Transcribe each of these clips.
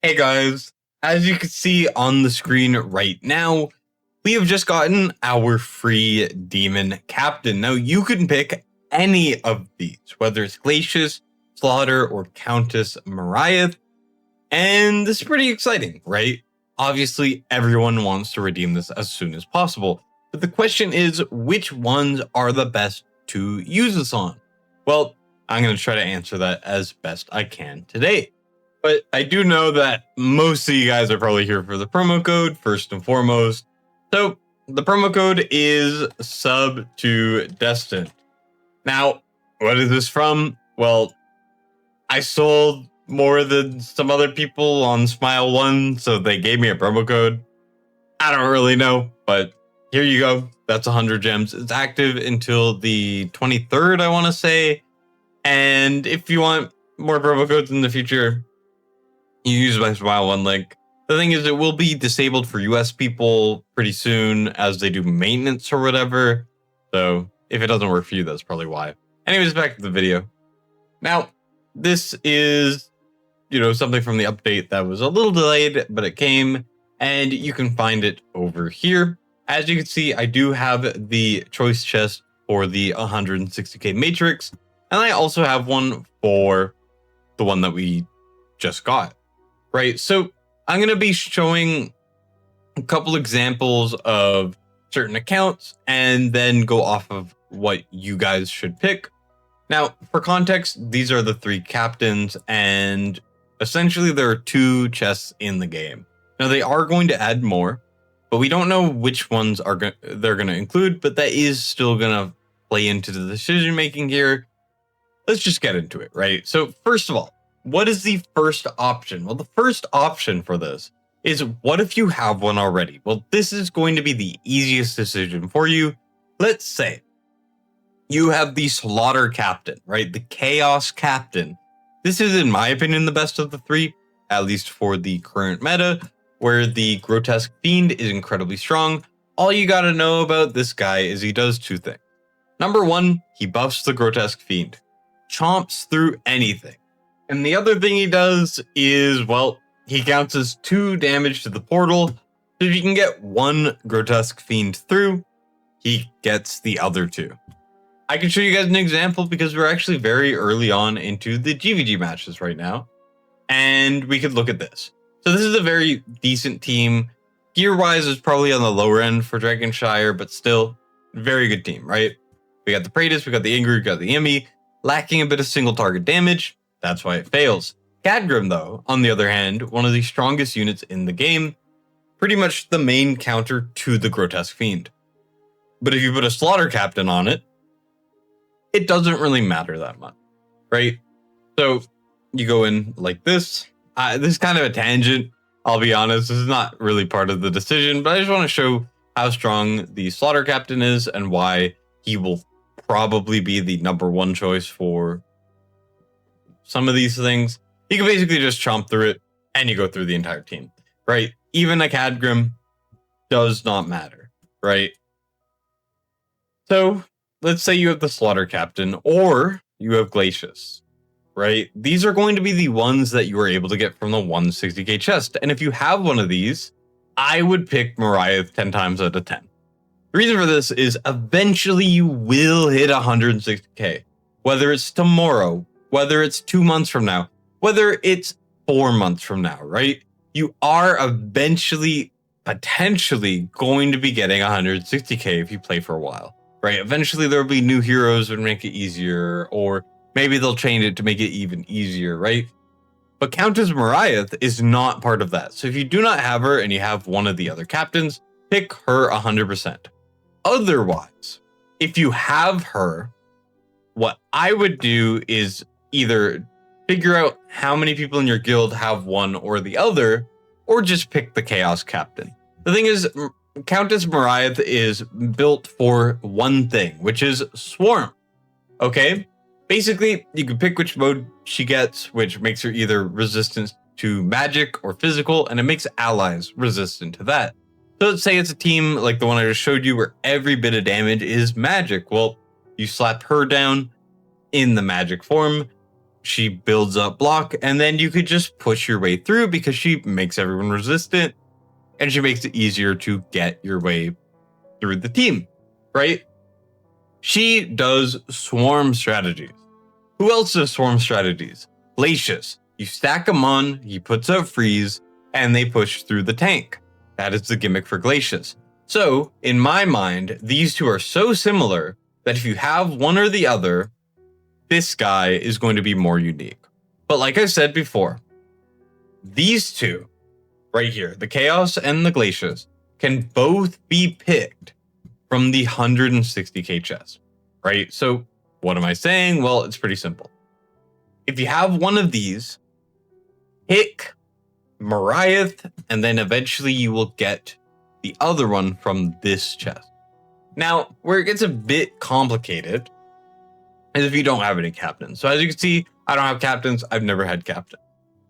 Hey guys, as you can see on the screen right now, we have just gotten our free demon captain. Now you can pick any of these, whether it's Glacius, Slaughter, or Countess Mariath, and this is pretty exciting, right? Obviously, everyone wants to redeem this as soon as possible, but the question is, which ones are the best to use this on? Well, I'm going to try to answer that as best I can today. But I do know that most of you guys are probably here for the promo code, first and foremost. So the promo code is sub to Destined. Now, what is this from? Well, I sold more than some other people on Smile 1, so they gave me a promo code. I don't really know, but here you go. That's 100 gems. It's active until the 23rd, I want to say. And if you want more promo codes in the future, you use my Smile 1 link. The thing is, it will be disabled for US people pretty soon as they do maintenance or whatever. So if it doesn't work for you, that's probably why. Anyways, back to the video. Now, this is, something from the update that was a little delayed, but it came, and you can find it over here. As you can see, I do have the choice chest for the 160k matrix, and I also have one for the one that we just got. Right, so I'm going to be showing a couple examples of certain accounts and then go off of what you guys should pick. Now, for context, these are the 3 captains, and essentially there are 2 chests in the game. Now, they are going to add more, but we don't know which ones they're going to include, but that is still going to play into the decision making here. Let's just get into it, right? So first of all, what is the first option? Well, the first option for this is, what if you have one already? Well, this is going to be the easiest decision for you. Let's say you have the Slaughter Captain, right? The Chaos Captain. This is, in my opinion, the best of the 3, at least for the current meta, where the Grotesque Fiend is incredibly strong. All you gotta know about this guy is he does 2 things. Number 1, he buffs the Grotesque Fiend. Chomps through anything. And the other thing he does is, well, he counts as 2 damage to the portal. So if you can get 1 Grotesque Fiend through, he gets the other 2. I can show you guys an example because we're actually very early on into the GVG matches right now. And we could look at this. So this is a very decent team. Gear-wise is probably on the lower end for Dragonshire, but still, very good team, right? We got the Praetus, we got the Ingrid, we got the Emmy, lacking a bit of single target damage. That's why it fails. Cadgrim, though, on the other hand, one of the strongest units in the game, pretty much the main counter to the Grotesque Fiend. But if you put a Slaughter Captain on it, it doesn't really matter that much, right? So you go in like this. This is kind of a tangent, I'll be honest. This is not really part of the decision, but I just want to show how strong the Slaughter Captain is and why he will probably be the number 1 choice for some of these things. You can basically just chomp through it and you go through the entire team, right? Even a Cadgrim does not matter, right? So let's say you have the Slaughter Captain or you have Glacius, right? These are going to be the ones that you are able to get from the 160k chest. And if you have one of these, I would pick Mariath 10 times out of 10. The reason for this is eventually you will hit 160k, whether it's tomorrow, whether it's 2 months from now, whether it's 4 months from now, right? You are eventually, potentially going to be getting 160k if you play for a while, right? Eventually there will be new heroes that make it easier, or maybe they'll change it to make it even easier, right? But Countess Mariath is not part of that. So if you do not have her and you have one of the other captains, pick her 100%. Otherwise, if you have her, what I would do is either figure out how many people in your guild have one or the other, or just pick the Chaos Captain. The thing is, Countess Mariath is built for one thing, which is Swarm. Okay? Basically, you can pick which mode she gets, which makes her either resistant to magic or physical, and it makes allies resistant to that. So let's say it's a team like the one I just showed you where every bit of damage is magic. Well, you slap her down in the magic form. she builds up block, and then you could just push your way through because she makes everyone resistant, and she makes it easier to get your way through the team, right? She does swarm strategies. Who else does swarm strategies? Glacius. You stack them on, he puts out freeze, and they push through the tank. That is the gimmick for Glacius. So, in my mind, these two are so similar that if you have one or the other, this guy is going to be more unique. But like I said before, these two right here, the Chaos and the Glacius, can both be picked from the 160k chest, right? So what am I saying? Well, it's pretty simple. If you have one of these, pick Mariath, and then eventually you will get the other one from this chest. Now, where it gets a bit complicated is if you don't have any captains. So as you can see, I don't have captains. I've never had captain.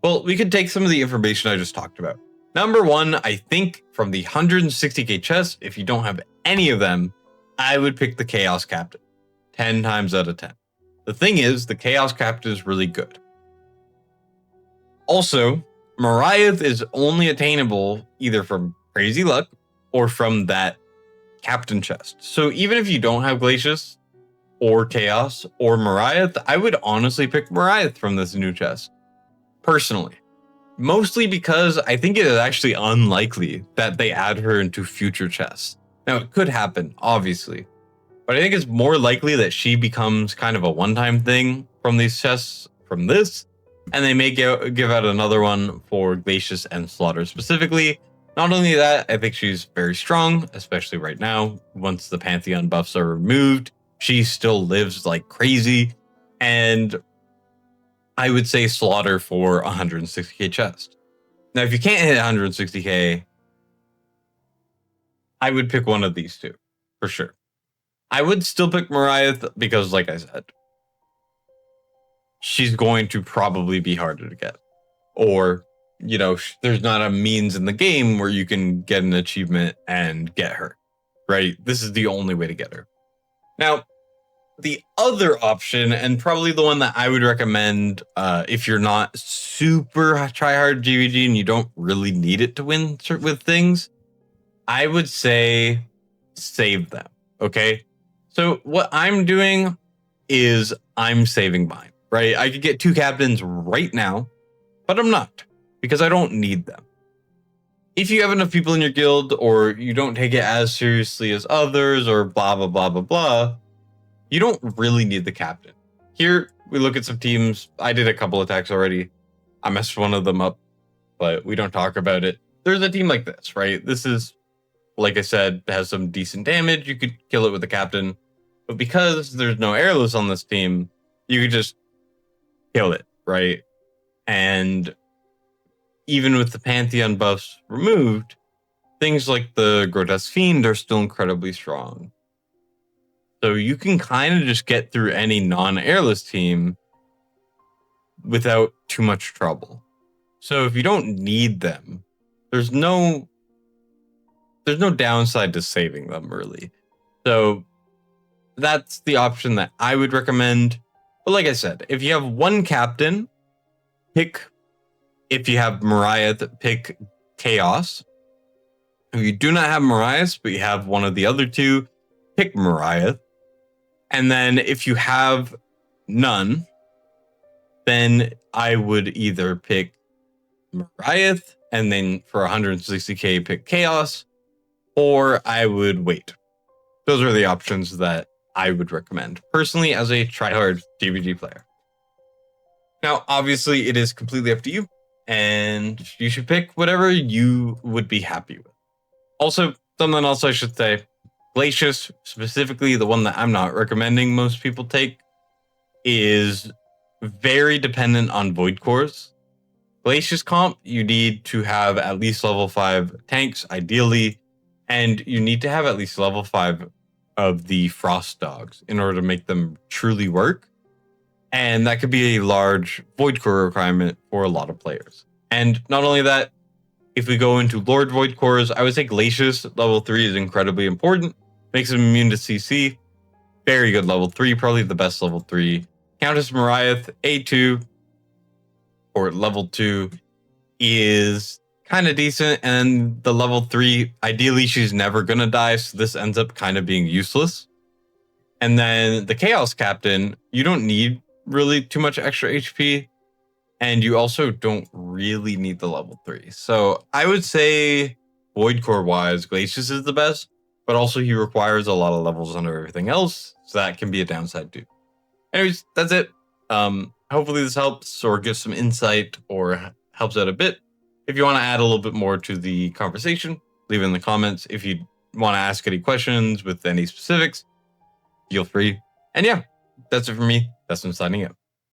Well, we could take some of the information I just talked about. Number one, I think from the 160k chest, if you don't have any of them, I would pick the Chaos Captain 10 times out of 10. The thing is, the Chaos Captain is really good. Also, Mariath is only attainable either from Crazy Luck or from that Captain chest. So even if you don't have Glacius or Chaos or Mariath, I would honestly pick Mariath from this new chest. Personally. Mostly because I think it is actually unlikely that they add her into future chests. Now, it could happen, obviously. But I think it's more likely that she becomes kind of a one-time thing from these chests from this. And they may give out another one for Glacius and Slaughter specifically. Not only that, I think she's very strong, especially right now. Once the Pantheon buffs are removed, she still lives like crazy. And I would say Slaughter for 160k chest. Now, if you can't hit 160k, I would pick one of these two, for sure. I would still pick Mariath because, like I said, she's going to probably be harder to get. Or, you know, there's not a means in the game where you can get an achievement and get her, right? This is the only way to get her. Now, the other option, and probably the one that I would recommend if you're not super tryhard GVG and you don't really need it to win with things, I would say save them, okay? So what I'm doing is I'm saving mine, right? I could get 2 captains right now, but I'm not because I don't need them. If you have enough people in your guild or you don't take it as seriously as others or blah, blah, blah, blah, blah, you don't really need the captain. Here, we look at some teams. I did a couple attacks already. I messed one of them up, but we don't talk about it. There's a team like this, right? This is, like I said, has some decent damage. You could kill it with the captain. But because there's no airless on this team, you could just kill it, right? And even with the Pantheon buffs removed, things like the Grotesque Fiend are still incredibly strong. So you can kind of just get through any non-airless team without too much trouble. So if you don't need them, there's no downside to saving them, really. So that's the option that I would recommend. But like I said, if you have one captain, if you have Mariath, pick Chaos. If you do not have Mariath, but you have one of the other two, pick Mariath. And then if you have none, then I would either pick Mariath and then for 160k pick Chaos, or I would wait. Those are the options that I would recommend personally as a tryhard GVG player. Now, obviously, it is completely up to you, and you should pick whatever you would be happy with. Also, something else I should say. Glacius, specifically the one that I'm not recommending most people take, is very dependent on Void Cores. Glacius comp, you need to have at least level 5 tanks, ideally, and you need to have at least level 5 of the Frost Dogs in order to make them truly work. And that could be a large Void Core requirement for a lot of players. And not only that, if we go into Lord Void Cores, I would say Glacius level 3 is incredibly important. Makes him immune to CC. Very good level 3, probably the best level 3 Countess Mariath, A2 or level 2 is kind of decent. And the level 3, ideally, she's never going to die. So this ends up kind of being useless. And then the Chaos Captain, you don't need really too much extra HP. And you also don't really need the level 3. So I would say Void Core wise, Glacius is the best. But also he requires a lot of levels under everything else. So that can be a downside too. Anyways, that's it. Hopefully this helps or gives some insight or helps out a bit. If you want to add a little bit more to the conversation, leave it in the comments. If you want to ask any questions with any specifics, feel free. And yeah, that's it for me. That's signing out.